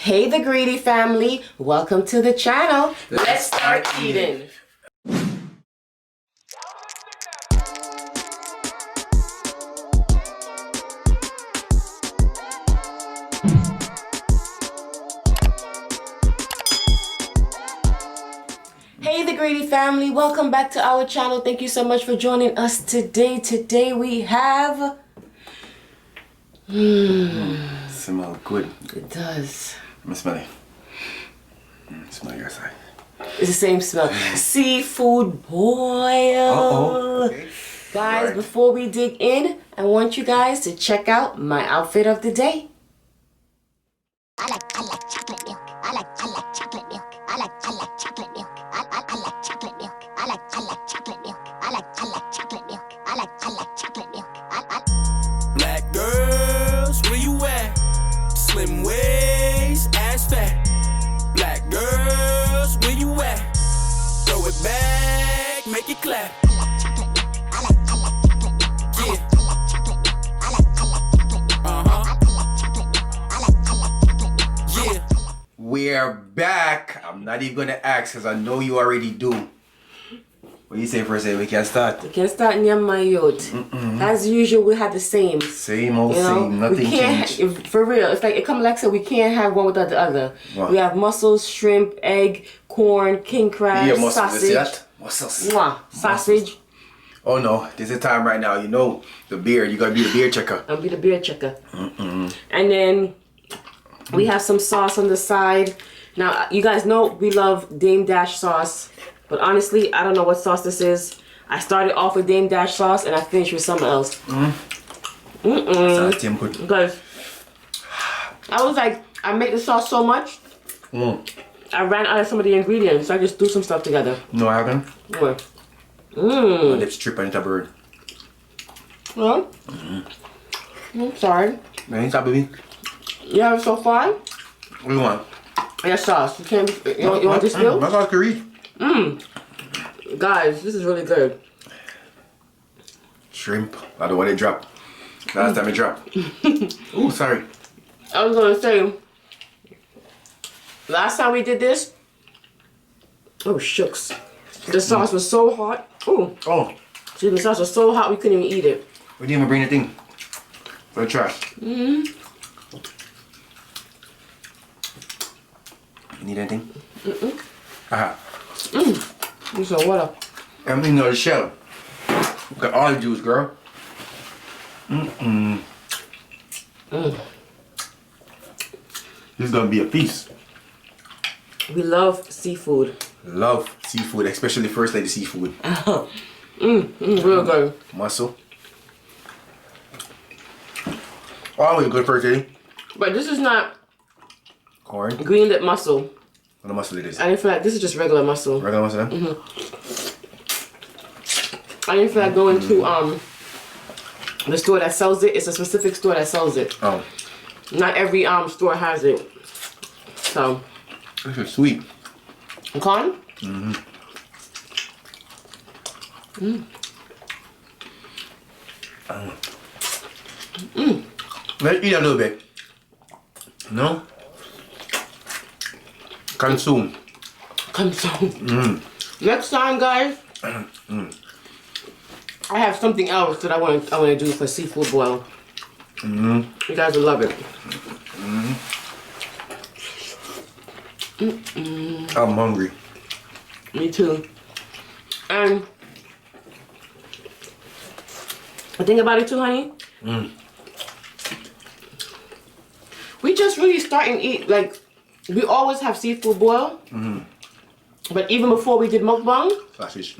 Hey the greedy family, welcome to the channel. Let's start eating. Hey the greedy family, welcome back to our channel. Thank you so much for joining us today. Today we have Smell good. It does. I smell it. Smell your side. It's the same smell. Seafood boil. Okay. Guys, Right. before we dig in, I want you guys to check out my outfit of the day. I like chocolate milk. I like chocolate milk. I like chocolate milk. I like chocolate milk. I like chocolate milk. I like chocolate milk. I like chocolate milk. Black girls, where you at? Slim waist, ass fat. Black girls, where you at? Throw it back, make it clap. Yeah. Yeah. We're back. I'm not even gonna ask because I know you already do. What do you say for a second? We can start. We can start near my youth. As usual, we have the same. Same old You know, same. Nothing we can't, changed. for real, it's like, it come like I said, we can't have one without the other. What? We have mussels, shrimp, egg, corn, king crab, Yeah, muscles. sausage. See that? Muscles. Mwah, sausage. Oh no, this is the time right now. You know the beer. You gotta be the beer checker. I'll be the beer checker. And then we have some sauce on the side. Now, you guys know we love Dame Dash sauce. But honestly, I don't know what sauce this is. I started off with Dame Dash sauce and I finished with something else. Sounds damn good. Because I was like, I make the sauce so much, I ran out of some of the ingredients. So I just threw some stuff together. No, I haven't. Anyway. My lips trip on the bird. Well, I'm sorry. Man, stop, baby. You have it so far? What do you want? Yeah, sauce. You can't. You want this still? My sauce can read. Guys, this is really good. Shrimp. I don't want it drop. Last time it dropped. Ooh, sorry. I was gonna say, last time we did this, oh shucks, the sauce was so hot. Ooh, Oh, excuse me, the sauce was so hot we couldn't even eat it. we didn't even bring the thing. For the trash. You need anything? Aha. You said water. I'm eating the shell. Got all the juice, girl. This is gonna be a feast. We love seafood. Love seafood, especially first lady seafood. Real good. Mussel. Always good first lady. But this is not Corn. green lip mussel. What a mussel it is. I didn't feel like this is just regular mussel. Regular mussel? I didn't feel like going to the store that sells it. It's a specific store that sells it. Oh, Not every store has it. So, this is sweet. corn? Let's eat a little bit. No? Consume. Consume. Next time, guys, I have something else that I want to do for seafood boil. You guys will love it. I'm hungry. Me too. And the thing about it too, honey, we just really starting to eat, like, we always have seafood boil. But even before we did mukbang, Sausage.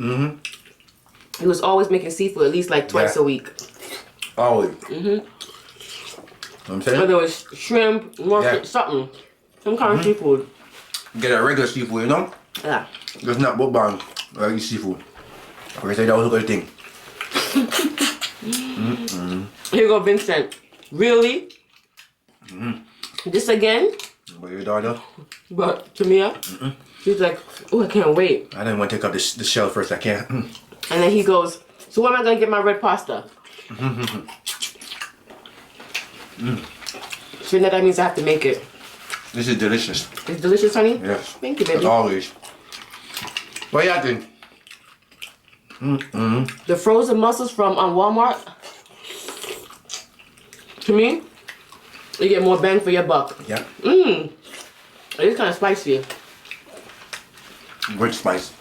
he was always making seafood at least like twice a week. Always. Know what I'm saying? Whether it was shrimp, more Yeah. something, some kind of seafood. Get a regular seafood, you know? Yeah. Just not mukbang. Regular seafood. I say that was a good thing. Here you go, Vincent. Really? This again? But your daughter, But Tamia, she's like, oh, I can't wait. I didn't want to take out the shell first. I can't. And then he goes, so when am I gonna get my red pasta? So now that means I have to make it. This is delicious. It's delicious, honey? Yes. Thank you, As baby. always. What y'all think? The frozen mussels from Walmart. To me, you get more bang for your buck. Yeah. It's kind of spicy. Good spice.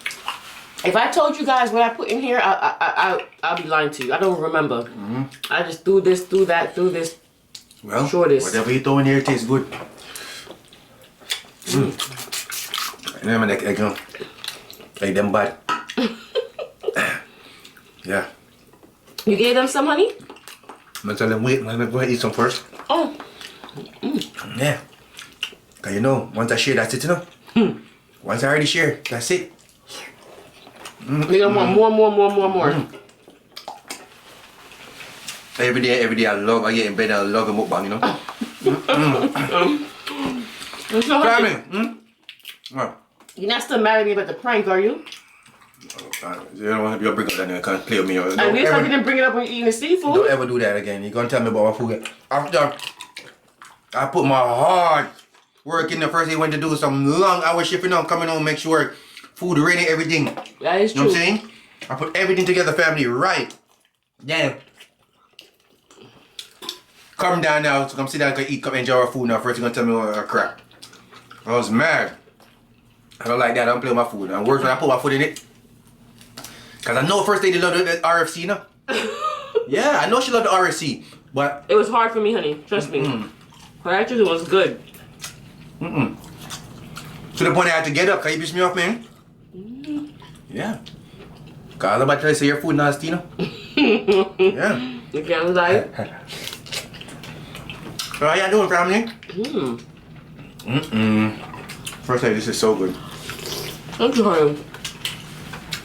If I told you guys what I put in here, I'll be lying to you. I don't remember. I just threw this, threw that, threw this. Well, Shortest. whatever you throw in here tastes good. And then like egg, like them bad. Yeah. You gave them some, honey? I'm gonna tell them wait, I'm gonna go ahead and eat some first. Oh. Yeah. Cause you know, once I share, that's it, you know. Once I already share, that's it. You're gonna want more. Every day I get in bed and I love a mukbang, you know. So, honey, What? you're not still mad at me about the prank, are you? You don't want to bring up that nigga, can't play with me. Don't At least I ever- didn't bring it up when you're eating the seafood. Don't ever do that again. You're gonna tell me about my food. After I put my hard work in the first day, went to do some long hour shipping on, coming home, make sure food ready, everything. That is You know true. what I'm saying? I put everything together, family, right. Damn. Come down now, so come sit down, come eat, come enjoy our food now. First you're gonna tell me what crap. I was mad. I don't like that, I don't play with my food. And worse when I put my foot in it. Cause I know first lady love the RFC, no? Yeah, I know she loved the RFC, but It was hard for me, honey. Trust me. Her actually was good. to the point I had to get up. Can you piss me off, man? Yeah. Cause I'm about to say your food nasty, no? Yeah. You can't lie. So how y'all doing, family? First lady, this is so good. Thank you, honey.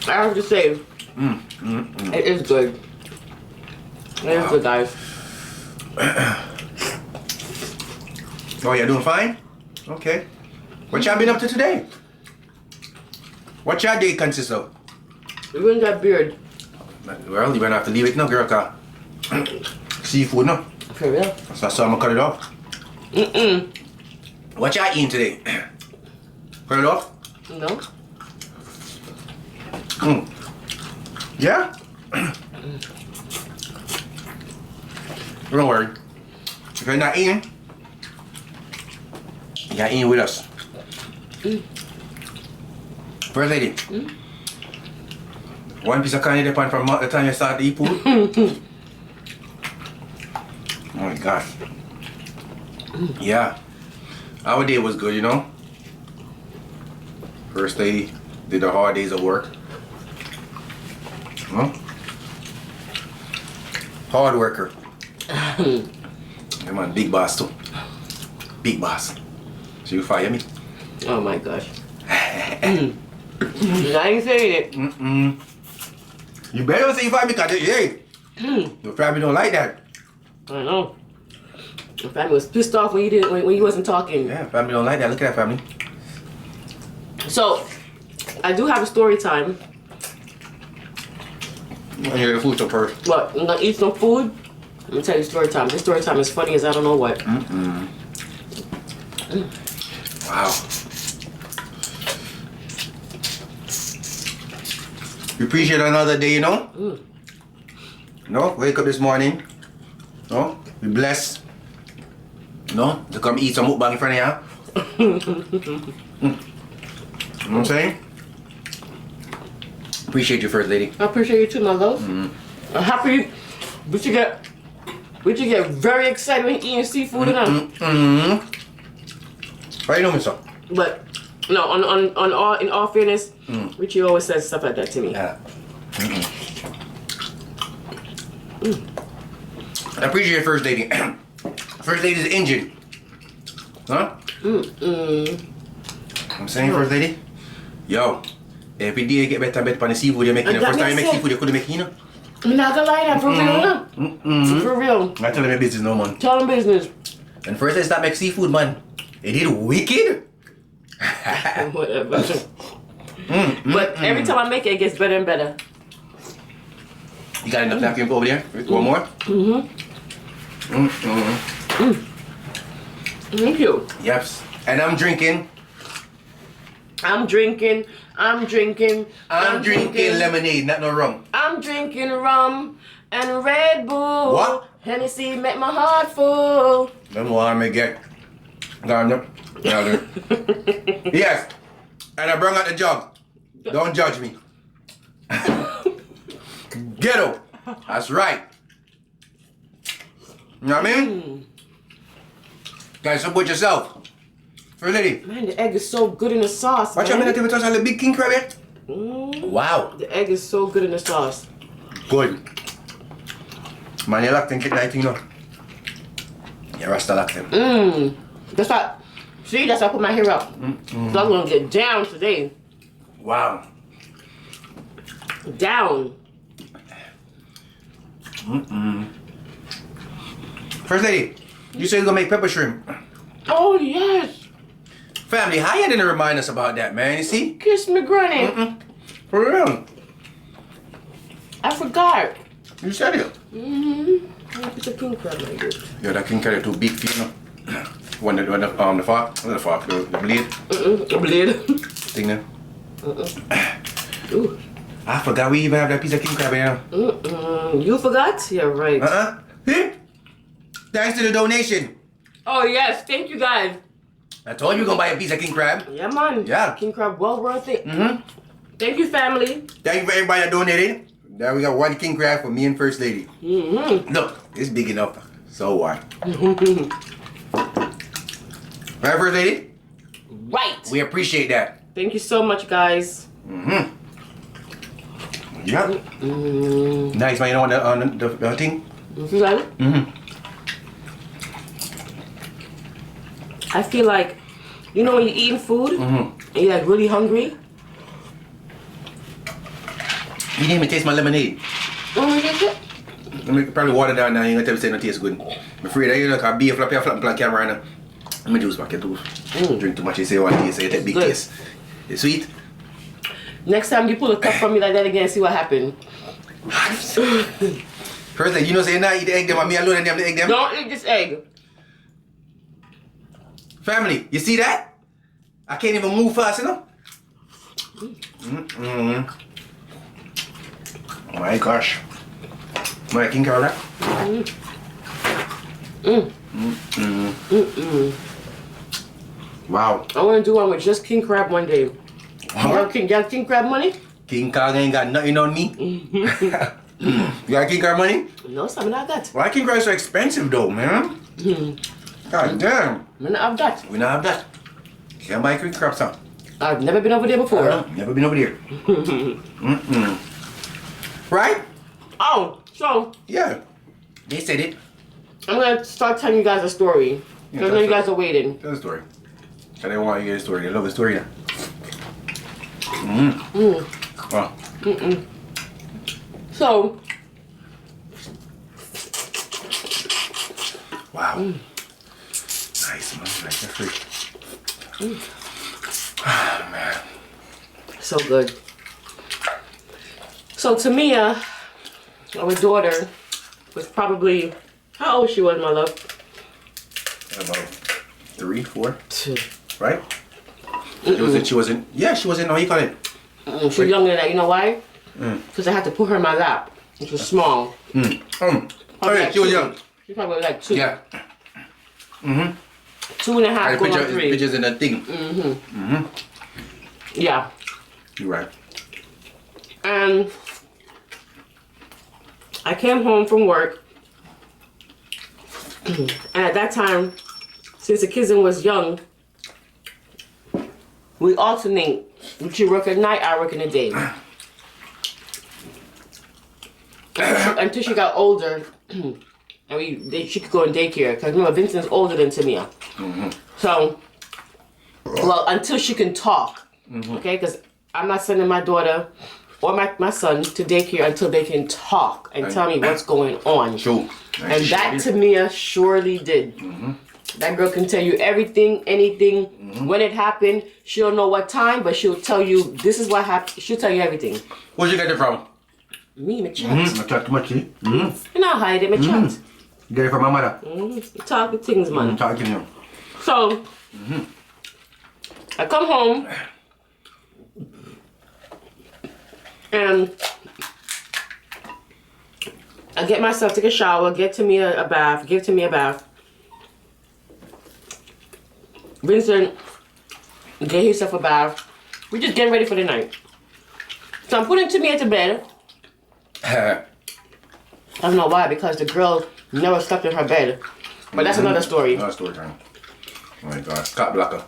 I have to say, it is good. It is good, guys. Oh, y'all doing fine? Okay. What y'all been up to today? What y'all day consist of? Even that beard. Well, you gonna have to leave it now, girl, cause seafood, no? For real? So I'm gonna cut it off. What y'all eating today? Cut it off? No? Yeah? Don't worry. If you're not eating, you're eating with us. First lady. One piece of candy depend from the time you start to eat food. Oh my gosh. Yeah. Our day was good, you know. First lady did the hard days of work. Huh? Hard worker. Yeah, man, big boss too. Big boss. So you fire me? Oh my gosh. I ain't saying it. You better say you fire me, cause hey, your family don't like that. I know. My family was pissed off when you didn't when you wasn't talking. Yeah, family don't like that. Look at that family. So I do have a story time. I hear the food so first. What? I'm gonna eat some food. Let me tell you story time. This story time is funny as I don't know what. Wow. We appreciate another day, you know? No, wake up this morning. No, we blessed. No, to come eat some mukbang in front of you. You know what I'm saying? Appreciate you, first lady. I appreciate you too, my love. I'm happy we should get very excited when eating seafood and How you doing, sir? But no, in all fairness, Richie always says stuff like that to me. Yeah. I appreciate first lady. First lady's injured. Huh? I'm saying, first lady. Yo, every day you get better and better on the seafood you're making. The first time you make seafood, you couldn't make, you know? I'm not gonna lie, that for real, no? For real. I tell them my business, no, man. Tell them business. And first I start make seafood, man. It did wicked. Whatever. But every time I make it, it gets better and better. You got enough napkin over there? One more? Thank you. Yes. And I'm drinking lemonade, not no rum. I'm drinking rum and Red Bull. What? Hennessy make my heart full. Don't want me get. Yes. And I brought out the jug. Don't judge me. Ghetto. That's right. You know what I mean? Guys, support yourself. First lady. Man, the egg is so good in the sauce. Watch out, man. man. I touch on the big king crab yet? Wow. The egg is so good in the sauce. Good. Man, you locked in, get that thing now. You rasta locked in. That's why. See, that's why I put my hair up. So I'm gonna get down today. Wow. Down. First lady, you said you're gonna make pepper shrimp. Oh yes. Family, how you didn't remind us about that, man? You see? Kiss me, granny. For real. I forgot. You said it. It's a king crab like this. Yeah, that king carry too big for you, know. When the blade A blade. thing there. Ooh. I forgot we even have that piece of king crab here. You forgot? Yeah, right. See? Thanks to the donation. Oh yes, thank you guys. I told you we're gonna buy a piece of king crab. Yeah, man. Yeah. King crab, well worth it. Thank you, family. Thank you for everybody that donated. Now we got one king crab for me and First Lady. Look, it's big enough. So what? Right, First Lady? Right. We appreciate that. Thank you so much, guys. Yeah. Nice, man. You know on the thing? You got it? I feel like, you know, when you're eating food and you're like really hungry. You didn't even taste my lemonade. Let me probably water down now. You ain't gonna tell me say no taste good. I'm afraid that you know, cause beer flap on camera now. Let me juice back your tooth. Drink too much, you say one taste, so you take big Good. taste. It's sweet. Next time you pull a cup from me like that again, see what happened. First thing, you know, say nah, eat the egg them, and me alone and them the egg them. Don't eat this egg. Family, you see that? I can't even move fast enough. Oh my gosh. My king crab. Wow. I want to do one with just king crab one day. Huh? You got king crab money? King Kong ain't got nothing on me. You got king crab money? No, something like that. Why king crab so expensive though, man? God damn. I'm not have that. We not have that. Can't buy king crab son. I've never been over there before. Never been over there. Right? Oh, so Yeah. They said it. I'm going to start telling you guys a story. Yeah, I know that's you guys are waiting. Tell the story. I didn't want you to get a story. I love the story now. Wow. So, Wow. Nice, man. Nice and free. Man. so good. So Tamia, our daughter, was probably, how old she was, my love? About 3, 4, Two. right? She wasn't, yeah, she wasn't, how you call it? She was younger than that. You know why? Because I had to put her in my lap, which was small. Oh, yeah, she was young. She probably like 2. Yeah. 2.5 going on 3. Pictures in the thing. Yeah. You're right. And I came home from work. And at that time, since the kids was young, we alternate. She work at night, I work in the day. Until she got older, and she could go in daycare. Because remember, Vincent's older than Tamia. So, well, until she can talk. Okay? Because I'm not sending my daughter or my son to daycare until they can talk and tell me what's going on. True. And that Tamia surely did. That girl can tell you everything, anything, when it happened. She don't know what time, but she'll tell you this is what happened. She'll tell you everything. Where'd you get it from? Me, my chat. I talk too much, see? You not hide it, my chat. Get it from my mother. Talk with things, man. Talking to you. So, I come home and I get myself, take a shower, get to me a bath, give to me a bath. Vincent get himself a bath. We just getting ready for the night. So I'm putting Tamia to bed. I don't know why, because the girl never slept in her bed. But that's another story. Another story time. Oh my God. Cat blocker.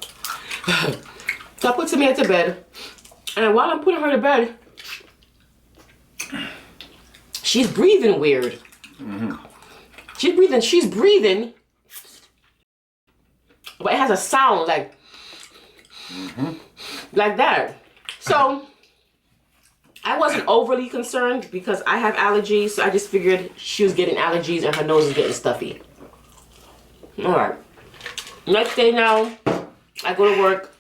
So I put Tamia to bed. And while I'm putting her to bed, she's breathing weird. She's breathing. But it has a sound like that. So I wasn't overly concerned because I have allergies, so I just figured she was getting allergies and her nose is getting stuffy. Alright. Next day now, I go to work.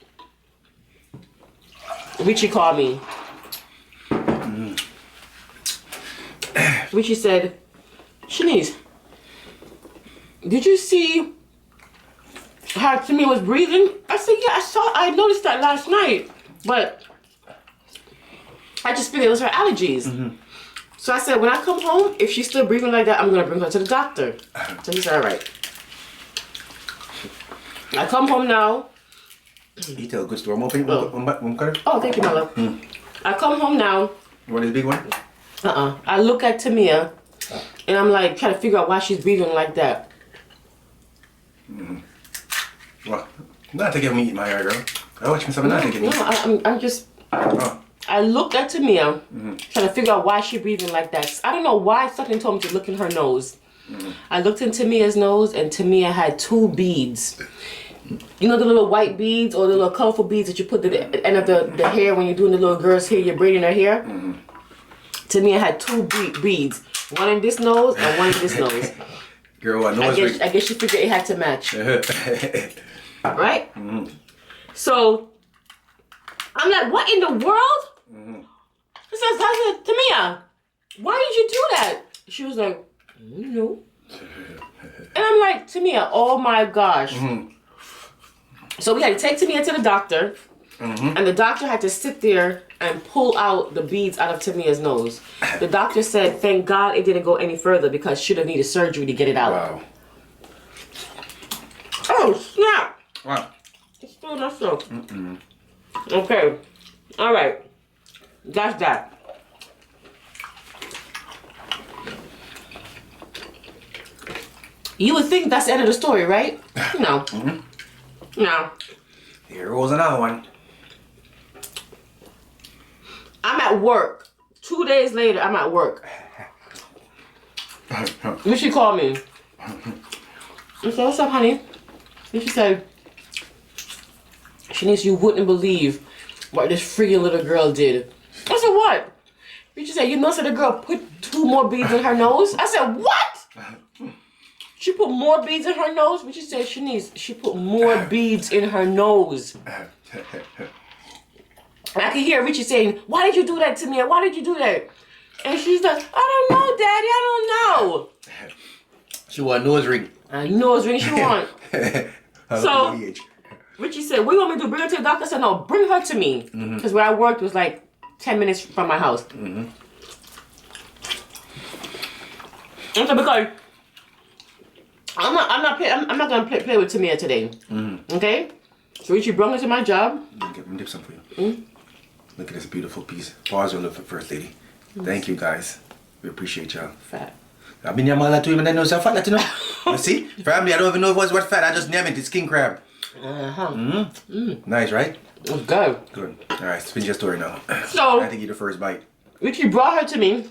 Richie called me. Richie said, Shanice, did you see how Timmy was breathing? I said, yeah, I noticed that last night, but I just figured it was her allergies. So I said, when I come home, if she's still breathing like that, I'm gonna bring her to the doctor. So he said, all right. I come home now. You tell a good story. Oh, thank you, my love. I come home now. You want this big one? I look at Tamia, and I'm like trying to figure out why she's breathing like that. Well, I'm not taking me eat my hair, girl. I watch me something not taking me. No, I'm just. I looked at Tamia, trying to figure out why she's breathing like that. I don't know why something told me to look in her nose. I looked in Tamia's nose, and Tamia had 2 beads. You know the little white beads or the little colorful beads that you put at the end of the hair when you're doing the little girl's hair, you're braiding her hair? Tamia had 2 beads. One in this nose and one in this nose. Girl, I guess she figured it had to match. Right? So, I'm like, what in the world? I said, Tamia, why did you do that? She was like, no. And I'm like, Tamia, oh my gosh. So we had to take Tamia to the doctor. And the doctor had to sit there and pull out the beads out of Tamia's nose. The doctor said, thank God it didn't go any further because she'd have needed surgery to get it out. Wow. Oh, snap. Wow. It's still not so. Okay. All right. That's that. You would think that's the end of the story, right? No. No. Here goes another one. I'm at work. 2 days later, I'm at work. She called me. I said, what's up, honey? And she said, Shanice, you wouldn't believe what this freaking little girl did. I said, what? She said, you noticed that the girl put 2 more beads in her nose? I said, what? She put more beads in her nose? But she said, Shanice, she put more beads in her nose. And I could hear Richie saying, why did you do that to me? Why did you do that? And she's like, I don't know, Daddy, I don't know. She want a nose ring. A nose ring she want. So, Richie said, what do you want me to do? Bring her to the doctor? I said, no, bring her to me. Because where I worked was like 10 minutes from my house. And so because I'm not gonna play with Tamia today. Okay? So Richie brought her to my job. Let me dip some for you. Look at this beautiful piece. Pause on the first lady. Thank you guys. We appreciate y'all. Fat. I've been named all that to him and I know so fat that you know. You see? Family, I don't even know what fat. I just name it. It's king crab. Nice, right? It's good. Good. Alright, finish your story now. So I had to eat the first bite. Richie brought her to me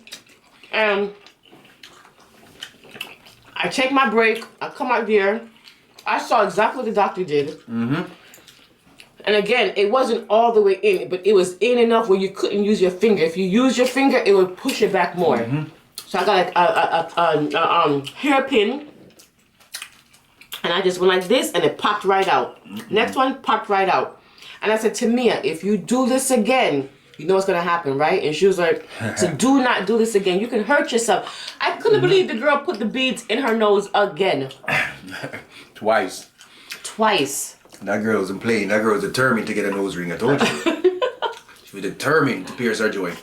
and I take my break, I come out there, I saw exactly what the doctor did. And again, it wasn't all the way in, but it was in enough where you couldn't use your finger. If you use your finger, it would push it back more. So I got a hairpin, and I just went like this, and it popped right out. Next one popped right out. And I said, Tamia, if you do this again, you know what's gonna happen, right? And she was like, so do not do this again. You can hurt yourself. I couldn't believe the girl put the beads in her nose again. Twice. That girl wasn't playing. That girl was determined to get a nose ring. I told you. She was determined to pierce her joint.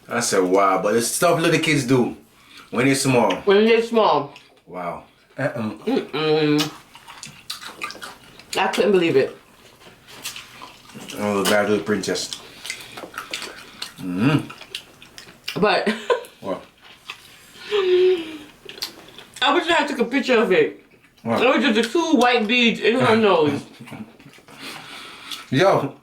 I said, wow. But it's stuff little kids do when they're small. When they're small. Wow. I couldn't believe it. Oh, bad little princess. But What? I wish I had took a picture of it. What? It was just the 2 white beads in her nose. Yo.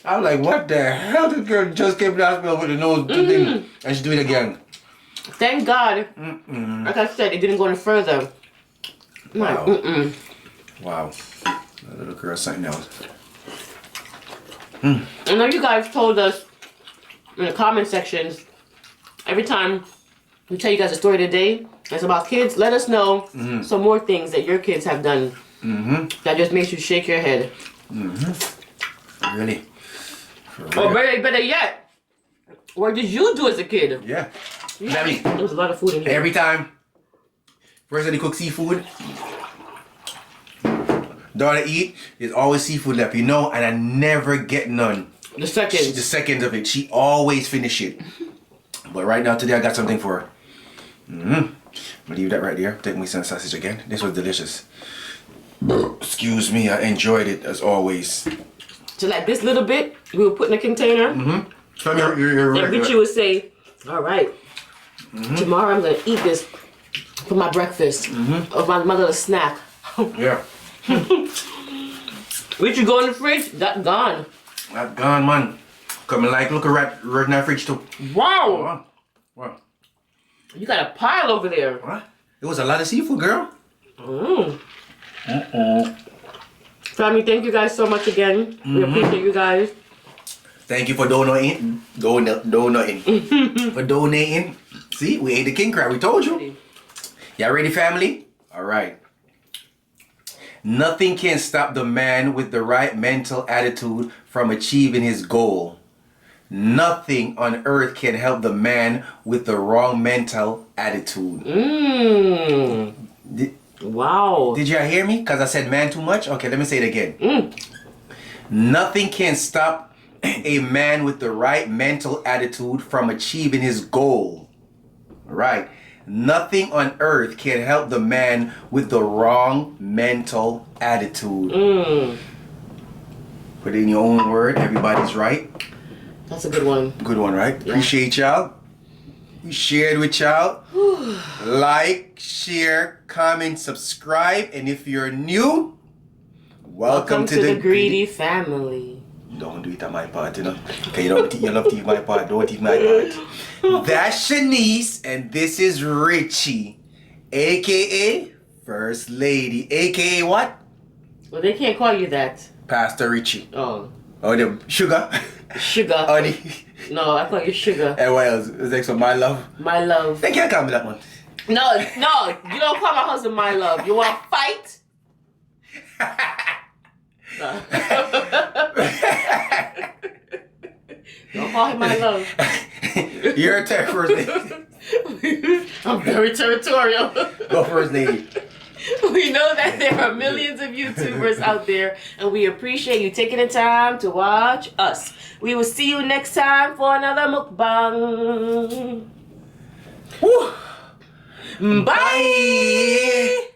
I'm like, what the hell? This girl just came to the hospital with the nose thing, and she do it again. Thank God. Like I said, it didn't go any further. I'm like, Wow. Wow. That little girl something else. I know you guys told us in the comment sections, every time we tell you guys a story today that's about kids, let us know some more things that your kids have done that just makes you shake your head. Really? For Or real? better yet, what did you do as a kid? Yeah. There was a lot of food in here. Every time, first time they cook seafood, daughter eat, there's always seafood left, you know, and I never get none. The second. The seconds of it, she always finish it. But right now, today, I got something for her. I'm gonna leave that right there. Take me some sausage again. This was delicious. Excuse me, I enjoyed it as always. So like this little bit, we would put in a container. So you're And Richie would say, all right, tomorrow I'm gonna eat this for my breakfast. Or my little snack. Yeah. Richie go in the fridge, that gone. That gone, man. Coming like, look at right in that fridge too. Wow. What? You got a pile over there. What? It was a lot of seafood, girl. Family, thank you guys so much again. We appreciate you guys. Thank you for donating. For donating. See, we ate the king crab. We told you. Y'all ready, family? All right. Nothing can stop the man with the right mental attitude from achieving his goal. Nothing on earth can help the man with the wrong mental attitude. Wow. Did y'all hear me? Because I said man too much? Okay, let me say it again. Nothing can stop a man with the right mental attitude from achieving his goal. Right. Nothing on earth can help the man with the wrong mental attitude. Put it in your own word. Everybody's right. That's a good one. Good one, right? Yeah. Appreciate y'all. We shared with y'all. Like, share, comment, subscribe. And if you're new, welcome to the Greedy family. Don't do it on my part, you know. Okay, you love to eat my part. Don't eat my part. That's Shanice, and this is Richie, a.k.a. First Lady, a.k.a. what? Well, they can't call you that. Pastor Richie. Oh. Oh, the sugar? Sugar. Honey. No, I call you Sugar. And what else? It's next one, my love. My love. They can't call me that one. No, you don't call my husband my love. You want to fight? Don't call him my love. You're a first lady. I'm very territorial. Go first lady. We know that there are millions of YouTubers out there, and we appreciate you taking the time to watch us. We will see you next time for another mukbang. Woo. Bye.